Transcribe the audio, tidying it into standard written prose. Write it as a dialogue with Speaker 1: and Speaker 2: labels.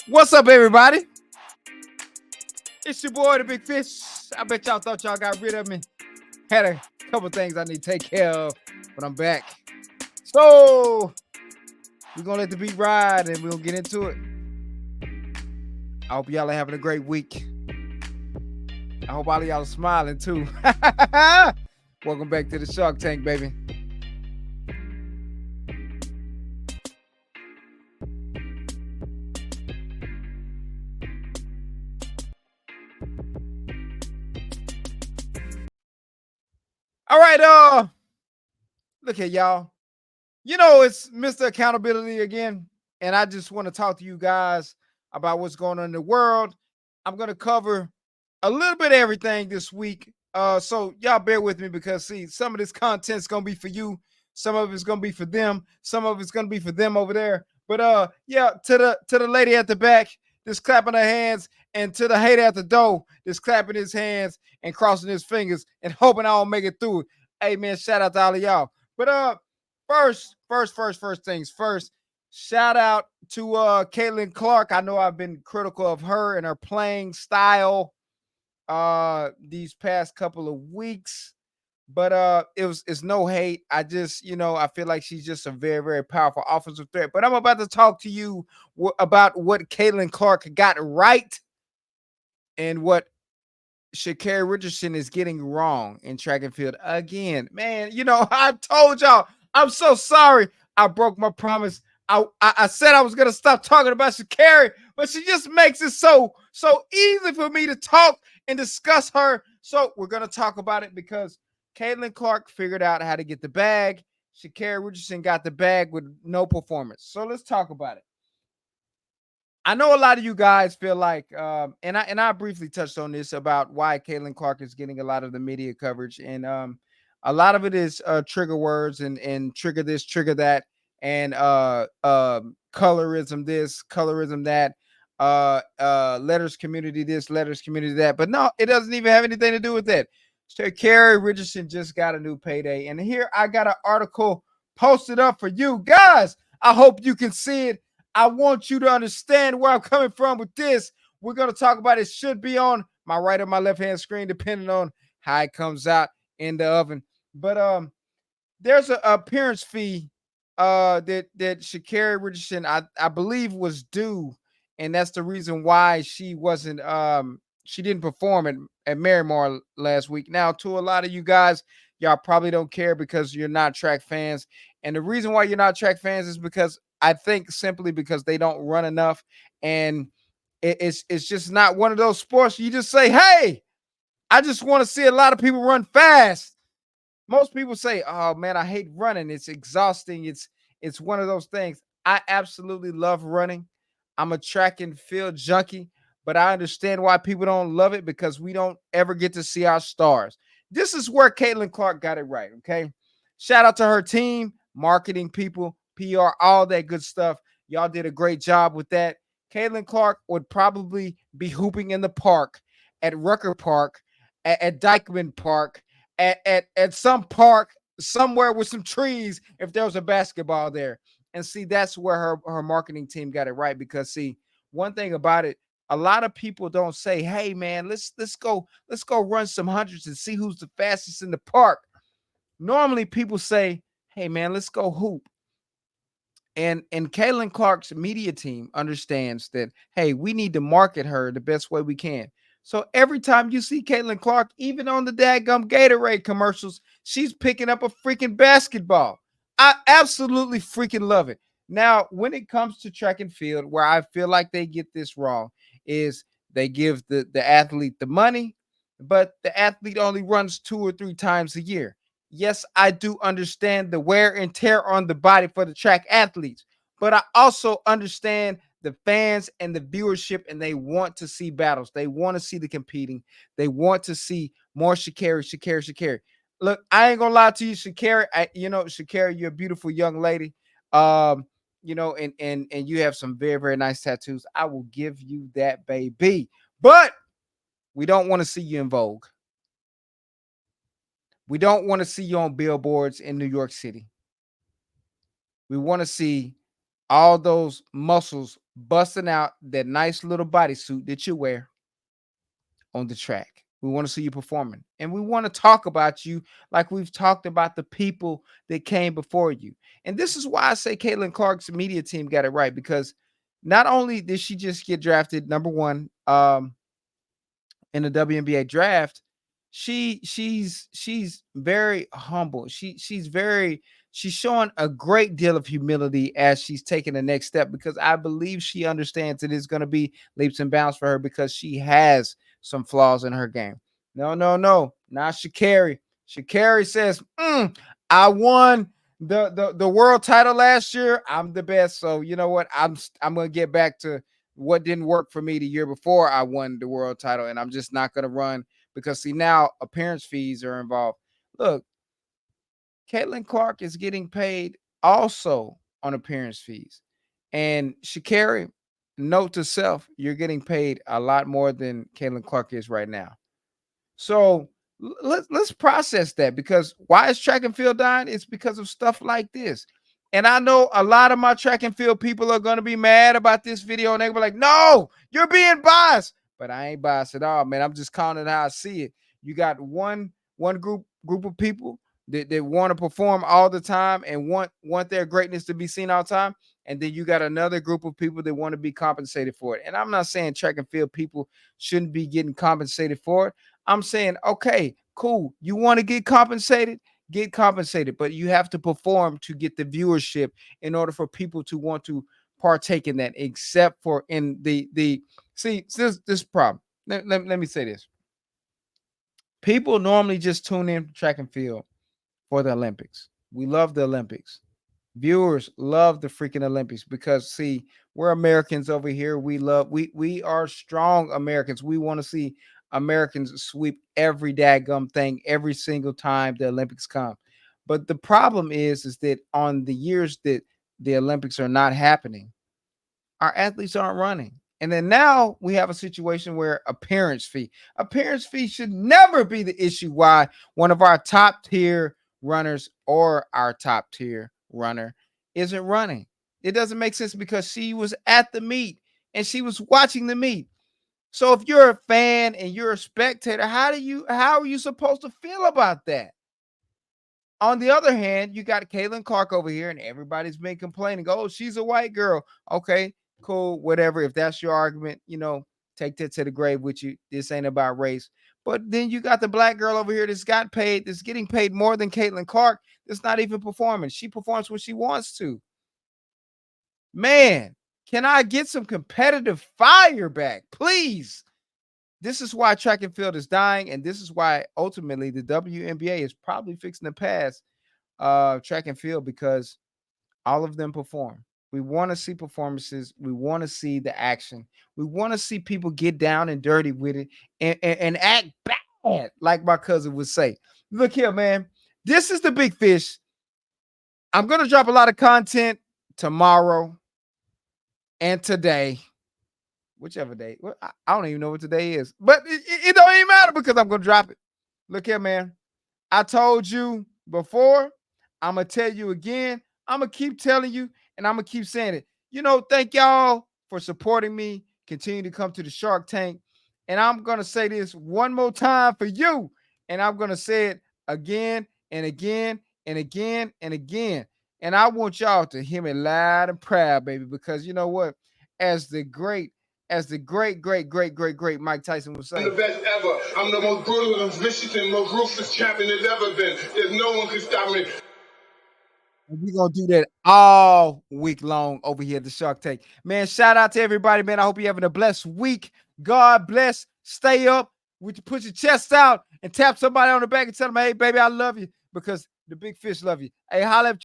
Speaker 1: What's up, everybody? It's your boy, the Big Fish. I bet y'all thought y'all got rid of me. Had a couple things I need to take care of, but I'm back. So, we're going to let the beat ride and we'll get into it. I hope y'all are having a great week. I hope all of y'all are smiling too. Welcome back to the Shark Tank, baby. All right, look at y'all. You know, it's Mr. Accountability again, and I just want to talk to you guys about what's going on in the world. I'm going to cover a little bit of everything this week. So y'all bear with me because see, some of this content's gonna be for you, some of it's gonna be for them, some of it's gonna be for them over there. But yeah, to the lady at the back, just clapping her hands, and to the hater at the door, just clapping his hands and crossing his fingers and hoping I'll make it through. Hey man, shout out to all of y'all. But first things first. Shout out to Caitlin Clark. I know I've been critical of her and her playing style these past couple of weeks, but it's no hate. I just, I feel like she's just a very, very powerful offensive threat. But I'm about to talk to you about what Caitlin Clark got right and what Sha'Carri Richardson is getting wrong in track and field again. Man, I told y'all, I'm so sorry. I broke my promise. I said I was gonna stop talking about Sha'Carri, but she just makes it so easy for me to talk and discuss her. So we're gonna talk about it because Caitlin Clark figured out how to get the bag. Sha'Carri Richardson got the bag with no performance. So let's talk about it. I know a lot of you guys feel like, and I briefly touched on this about why Caitlin Clark is getting a lot of the media coverage, and a lot of it is trigger words and trigger this, trigger that, and colorism this, colorism that, letters community this, letters community that. But no, it doesn't even have anything to do with that. So Carrie Richardson just got a new payday, and here I got an article posted up for you guys. I hope you can see it. I want you to understand where I'm coming from with this. We're going to talk about it. Should be on my right or my left hand screen, depending on how it comes out in the oven. But there's an appearance fee that Sha'Carri Richardson, I believe, was due, and that's the reason why she didn't perform at Miramar last week. Now, to a lot of you guys, y'all probably don't care because you're not track fans, and the reason why you're not track fans is because I think simply because they don't run enough, and it's just not one of those sports you just say, hey, I just want to see a lot of people run fast. Most people say, "Oh man, I hate running. It's exhausting. It's one of those things." I absolutely love running. I'm a track and field junkie, but I understand why people don't love it because we don't ever get to see our stars. This is where Caitlin Clark got it right. Okay, shout out to her team, marketing people, PR, all that good stuff. Y'all did a great job with that. Caitlin Clark would probably be hooping in the park at Rucker Park, at Dykeman Park, at some park somewhere with some trees if there was a basketball there. And see, that's where her marketing team got it right because see, one thing about it, a lot of people don't say, "Hey man, let's go run some hundreds and see who's the fastest in the park." Normally people say, "Hey man, let's go hoop." And Caitlin Clark's media team understands that, hey, we need to market her the best way we can. So every time you see Caitlin Clark, even on the dadgum Gatorade commercials, she's picking up a freaking basketball. I absolutely freaking love it. Now, when it comes to track and field, where I feel like they get this wrong, is they give the athlete the money, but the athlete only runs 2 or 3 times a year. Yes, I do understand the wear and tear on the body for the track athletes, but I also understand the fans and the viewership, and they want to see battles. They want to see the competing. They want to see more Sha'Carri. Look, I ain't gonna lie to you, Sha'Carri. Sha'Carri, you're a beautiful young lady. Um, and you have some very, very nice tattoos. I will give you that, baby. But we don't want to see you in Vogue. We don't want to see you on billboards in New York City. We want to see all those muscles busting out that nice little bodysuit that you wear on the track. We want to see you performing. And we want to talk about you like we've talked about the people that came before you. And this is why I say Caitlin Clark's media team got it right, because not only did she just get drafted number one in the WNBA draft, she's very humble. She's showing a great deal of humility as she's taking the next step, because I believe she understands it is going to be leaps and bounds for her, because she has some flaws in her game. No, not ShaCarri. ShaCarri says, I won the world title last year. I'm the best. So you know what? I'm gonna get back to what didn't work for me the year before I won the world title, and I'm just not gonna run, because see, now appearance fees are involved. Look, Caitlin Clark is getting paid also on appearance fees. And ShaCarri, note to self, you're getting paid a lot more than Caitlin Clark is right now. So let's process that, because why is track and field dying? It's because of stuff like this. And I know a lot of my track and field people are going to be mad about this video, and they'll be like, no, you're being biased. But I ain't biased at all, man. I'm just calling it how I see it. You got one group of people that want to perform all the time and want their greatness to be seen all the time. And then you got another group of people that want to be compensated for it. And I'm not saying track and field people shouldn't be getting compensated for it. I'm saying, okay, cool. You want to get compensated, but you have to perform to get the viewership in order for people to want to partake in that, except for in the see this problem. Let me say this. People normally just tune in for track and field for the Olympics. We love the Olympics. Viewers love the freaking Olympics, because see, we're Americans over here. We are strong Americans. We want to see Americans sweep every daggum thing every single time the Olympics come. But the problem is that on the years that the Olympics are not happening, our athletes aren't running. And then now we have a situation where appearance fee should never be the issue why one of our top tier runners or our top tier runner isn't running. It doesn't make sense, because she was at the meet and she was watching the meet. So if you're a fan and you're a spectator, how are you supposed to feel about that? On the other hand, you got Caitlin Clark over here, and everybody's been complaining, oh, she's a white girl. Okay, cool, whatever. If that's your argument, take that to the grave with you. This ain't about race. But then you got the black girl over here that's getting paid more than Caitlin Clark, that's not even performing. She performs when she wants to. Man, can I get some competitive fire back, please? This is why track and field is dying, and this is why ultimately the WNBA is probably fixing to pass track and field, because all of them perform. We want to see performances. We want to see the action. We want to see people get down and dirty with it and act bad, like my cousin would say. Look here, man. This is the big fish. I'm going to drop a lot of content tomorrow and today. Whichever day. Well, I don't even know what today is, but it don't even matter, because I'm going to drop it. Look here, man. I told you before. I'm going to tell you again. I'm going to keep telling you, and I'm going to keep saying it. Thank y'all for supporting me. Continue to come to the Shark Tank. And I'm going to say this one more time for you. And I'm going to say it again and again and again and again. And I want y'all to hear me loud and proud, baby, because you know what? As the great, great Mike Tyson would say,
Speaker 2: I'm the best ever. I'm the most brutal and vicious and most ruthless champion there's ever been. There's no one can stop me.
Speaker 1: We're going to do that all week long over here at the Shark Tank. Man, shout out to everybody, man. I hope you're having a blessed week. God bless. Stay up. Would you put your chest out and tap somebody on the back and tell them, hey, baby, I love you, because the big fish love you. Hey, holla at